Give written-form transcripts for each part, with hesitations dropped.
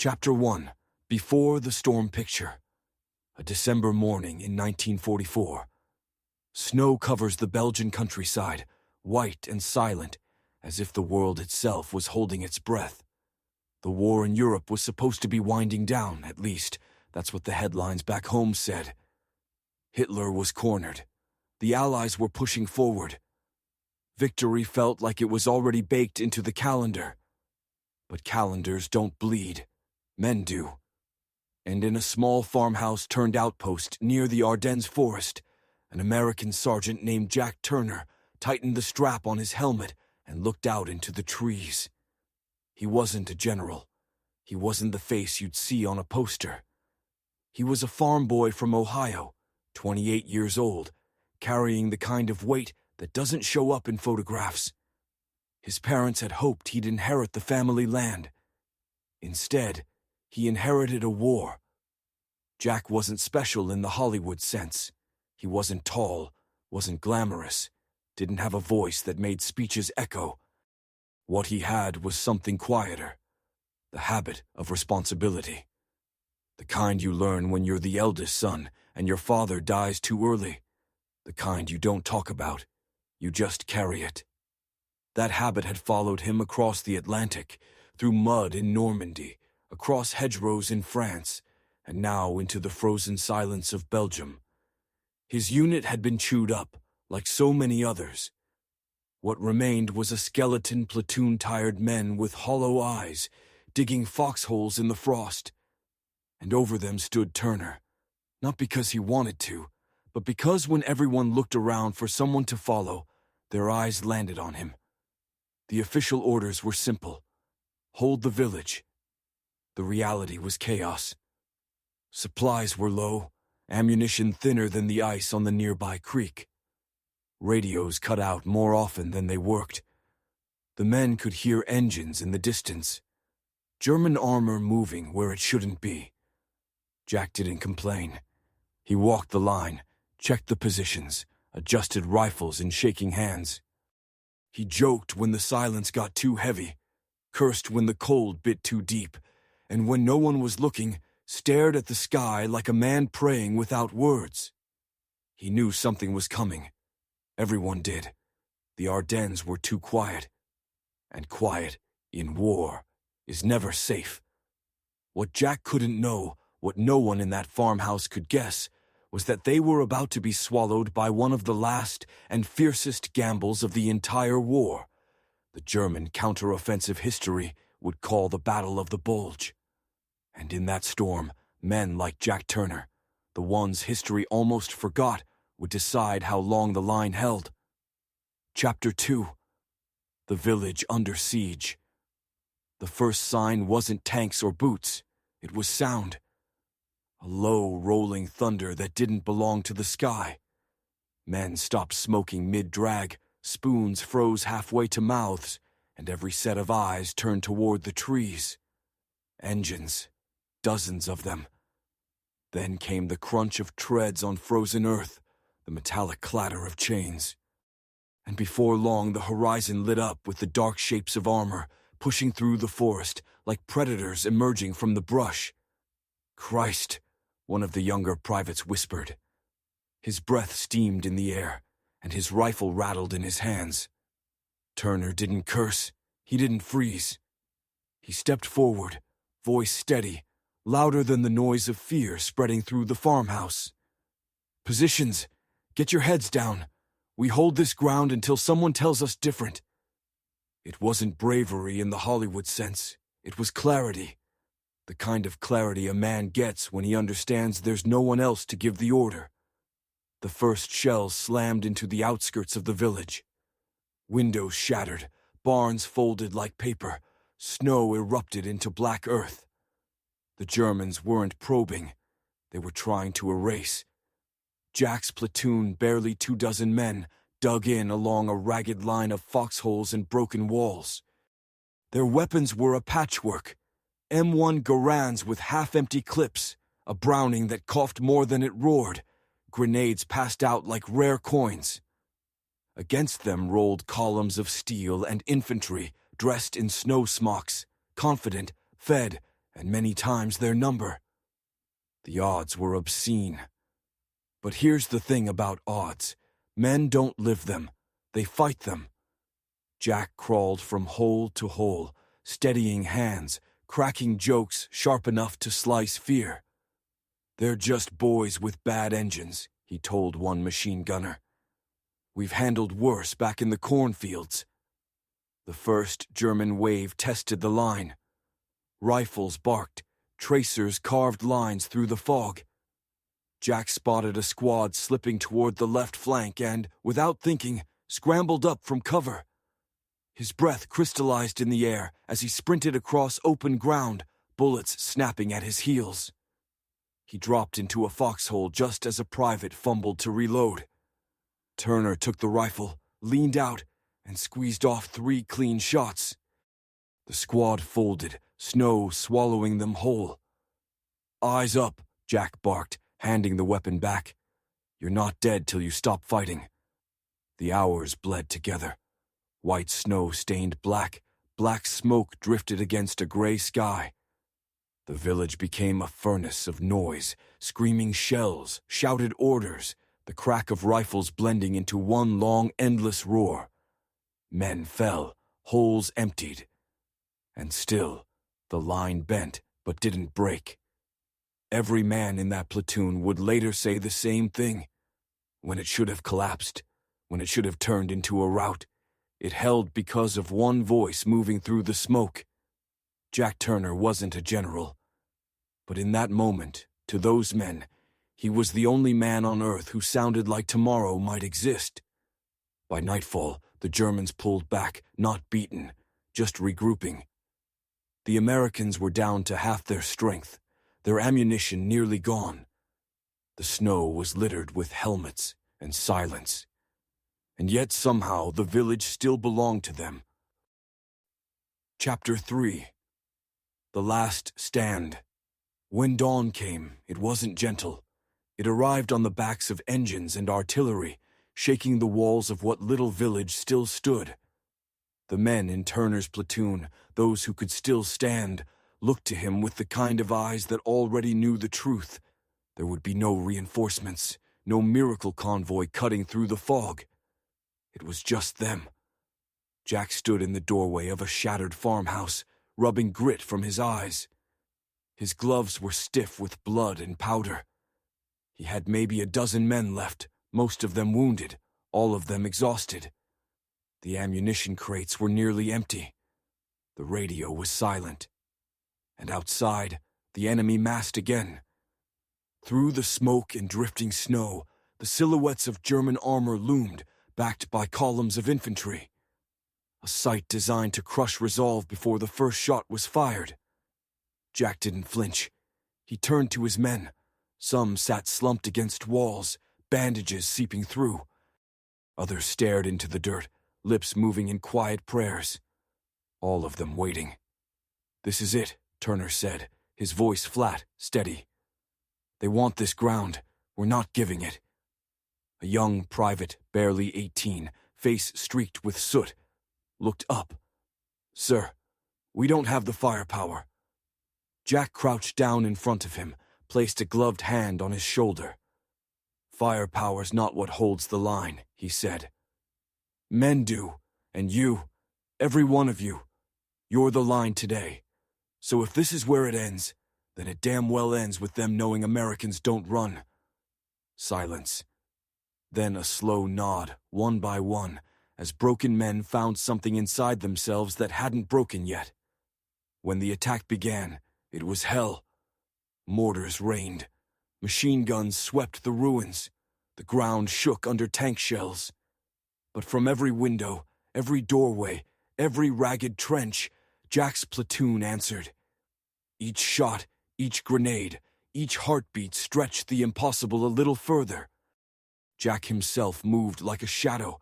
Chapter 1. Before the Storm Picture. A December morning in 1944. Snow covers the Belgian countryside, white and silent, as if the world itself was holding its breath. The war in Europe was supposed to be winding down, at least. That's what the headlines back home said. Hitler was cornered. The Allies were pushing forward. Victory felt like it was already baked into the calendar. But calendars don't bleed. Men do. And in a small farmhouse-turned outpost near the Ardennes forest, an American sergeant named Jack Turner tightened the strap on his helmet and looked out into the trees. He wasn't a general. He wasn't the face you'd see on a poster. He was a farm boy from Ohio, 28 years old, carrying the kind of weight that doesn't show up in photographs. His parents had hoped he'd inherit the family land. Instead, he inherited a war. Jack wasn't special in the Hollywood sense. He wasn't tall, wasn't glamorous, didn't have a voice that made speeches echo. What he had was something quieter, the habit of responsibility. The kind you learn when you're the eldest son and your father dies too early. The kind you don't talk about, you just carry it. That habit had followed him across the Atlantic, through mud in Normandy, across hedgerows in France, and now into the frozen silence of Belgium. His unit had been chewed up, like so many others. What remained was a skeleton platoon tired men with hollow eyes, digging foxholes in the frost. And over them stood Turner, not because he wanted to, but because when everyone looked around for someone to follow, their eyes landed on him. The official orders were simple. Hold the village. The reality was chaos. Supplies were low, ammunition thinner than the ice on the nearby creek. Radios cut out more often than they worked. The men could hear engines in the distance. German armor moving where it shouldn't be. Jack didn't complain. He walked the line, checked the positions, adjusted rifles in shaking hands. He joked when the silence got too heavy, cursed when the cold bit too deep, and when no one was looking, stared at the sky like a man praying without words. He knew something was coming. Everyone did. The Ardennes were too quiet. And quiet, in war, is never safe. What Jack couldn't know, what no one in that farmhouse could guess, was that they were about to be swallowed by one of the last and fiercest gambles of the entire war. The German counteroffensive history would call the Battle of the Bulge. And in that storm, men like Jack Turner, the ones history almost forgot, would decide how long the line held. Chapter 2. The Village Under Siege. The first sign wasn't tanks or boots. It was sound. A low, rolling thunder that didn't belong to the sky. Men stopped smoking mid-drag, spoons froze halfway to mouths, and every set of eyes turned toward the trees. Engines. Dozens of them. Then came the crunch of treads on frozen earth, the metallic clatter of chains. And before long the horizon lit up with the dark shapes of armor, pushing through the forest like predators emerging from the brush. "Christ," one of the younger privates whispered. His breath steamed in the air, and his rifle rattled in his hands. Turner didn't curse. He didn't freeze. He stepped forward, voice steady, louder than the noise of fear spreading through the farmhouse. "Positions! Get your heads down! We hold this ground until someone tells us different." It wasn't bravery in the Hollywood sense. It was clarity. The kind of clarity a man gets when he understands there's no one else to give the order. The first shells slammed into the outskirts of the village. Windows shattered, barns folded like paper, snow erupted into black earth. The Germans weren't probing. They were trying to erase. Jack's platoon, barely 24 men, dug in along a ragged line of foxholes and broken walls. Their weapons were a patchwork. M1 Garands with half-empty clips, a Browning that coughed more than it roared, grenades passed out like rare coins. Against them rolled columns of steel and infantry dressed in snow smocks, confident, fed, and many times their number. The odds were obscene. But here's the thing about odds. Men don't live them, they fight them. Jack crawled from hole to hole, steadying hands, cracking jokes sharp enough to slice fear. "They're just boys with bad engines," he told one machine gunner. "We've handled worse back in the cornfields." The first German wave tested the line. Rifles barked, tracers carved lines through the fog. Jack spotted a squad slipping toward the left flank and, without thinking, scrambled up from cover. His breath crystallized in the air as he sprinted across open ground, bullets snapping at his heels. He dropped into a foxhole just as a private fumbled to reload. Turner took the rifle, leaned out, and squeezed off 3 clean shots. The squad folded, snow swallowing them whole. "Eyes up," Jack barked, handing the weapon back. "You're not dead till you stop fighting." The hours bled together. White snow stained black, black smoke drifted against a gray sky. The village became a furnace of noise, screaming shells, shouted orders, the crack of rifles blending into one long, endless roar. Men fell, holes emptied. And still, the line bent but didn't break. Every man in that platoon would later say the same thing. When it should have collapsed, when it should have turned into a rout, it held because of one voice moving through the smoke. Jack Turner wasn't a general. But in that moment, to those men, he was the only man on earth who sounded like tomorrow might exist. By nightfall, the Germans pulled back, not beaten, just regrouping. The Americans were down to half their strength, their ammunition nearly gone. The snow was littered with helmets and silence. And yet somehow the village still belonged to them. Chapter 3. The Last Stand. When dawn came, it wasn't gentle. It arrived on the backs of engines and artillery, shaking the walls of what little village still stood. The men in Turner's platoon, those who could still stand, looked to him with the kind of eyes that already knew the truth. There would be no reinforcements, no miracle convoy cutting through the fog. It was just them. Jack stood in the doorway of a shattered farmhouse, rubbing grit from his eyes. His gloves were stiff with blood and powder. He had maybe a dozen men left, most of them wounded, all of them exhausted. The ammunition crates were nearly empty. The radio was silent. And outside, the enemy massed again. Through the smoke and drifting snow, the silhouettes of German armor loomed, backed by columns of infantry. A sight designed to crush resolve before the first shot was fired. Jack didn't flinch. He turned to his men. Some sat slumped against walls, bandages seeping through. Others stared into the dirt, lips moving in quiet prayers. All of them waiting. "This is it," Turner said, his voice flat, steady. "They want this ground. We're not giving it." A young private, barely 18, face streaked with soot, looked up. "Sir, we don't have the firepower." Jack crouched down in front of him, placed a gloved hand on his shoulder. "Firepower's not what holds the line," he said. "Men do, and you, every one of you, you're the line today. So if this is where it ends, then it damn well ends with them knowing Americans don't run." Silence. Then a slow nod, one by one, as broken men found something inside themselves that hadn't broken yet. When the attack began, it was hell. Mortars rained. Machine guns swept the ruins. The ground shook under tank shells. But from every window, every doorway, every ragged trench, Jack's platoon answered. Each shot, each grenade, each heartbeat stretched the impossible a little further. Jack himself moved like a shadow,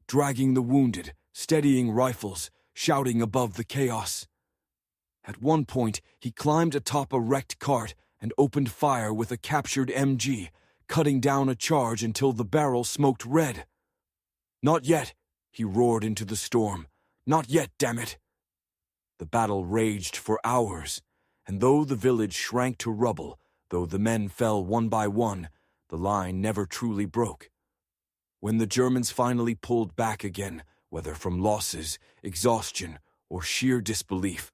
dragging the wounded, steadying rifles, shouting above the chaos. At one point, he climbed atop a wrecked cart and opened fire with a captured MG, cutting down a charge until the barrel smoked red. "Not yet," he roared into the storm. "Not yet, damn it!" The battle raged for hours, And though the village shrank to rubble, though the men fell one by one, the line never truly broke. When the Germans finally pulled back again, whether from losses, exhaustion, or sheer disbelief,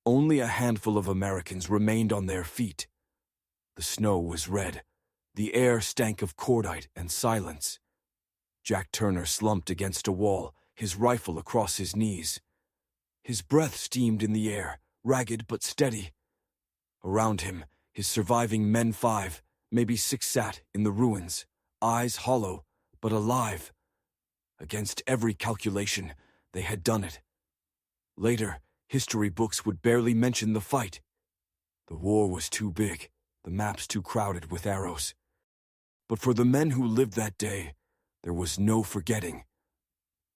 only a handful of Americans remained on their feet. The snow was red. The air stank of cordite and silence. Jack Turner slumped against a wall, his rifle across his knees. His breath steamed in the air, ragged but steady. Around him, his surviving men 5, maybe 6 sat in the ruins, eyes hollow, but alive. Against every calculation, they had done it. Later, history books would barely mention the fight. The war was too big, the maps too crowded with arrows. But for the men who lived that day, there was no forgetting.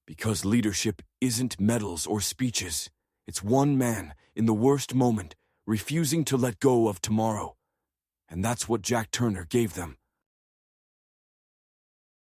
Because leadership isn't medals or speeches. It's one man, in the worst moment, refusing to let go of tomorrow. And that's what Jack Turner gave them.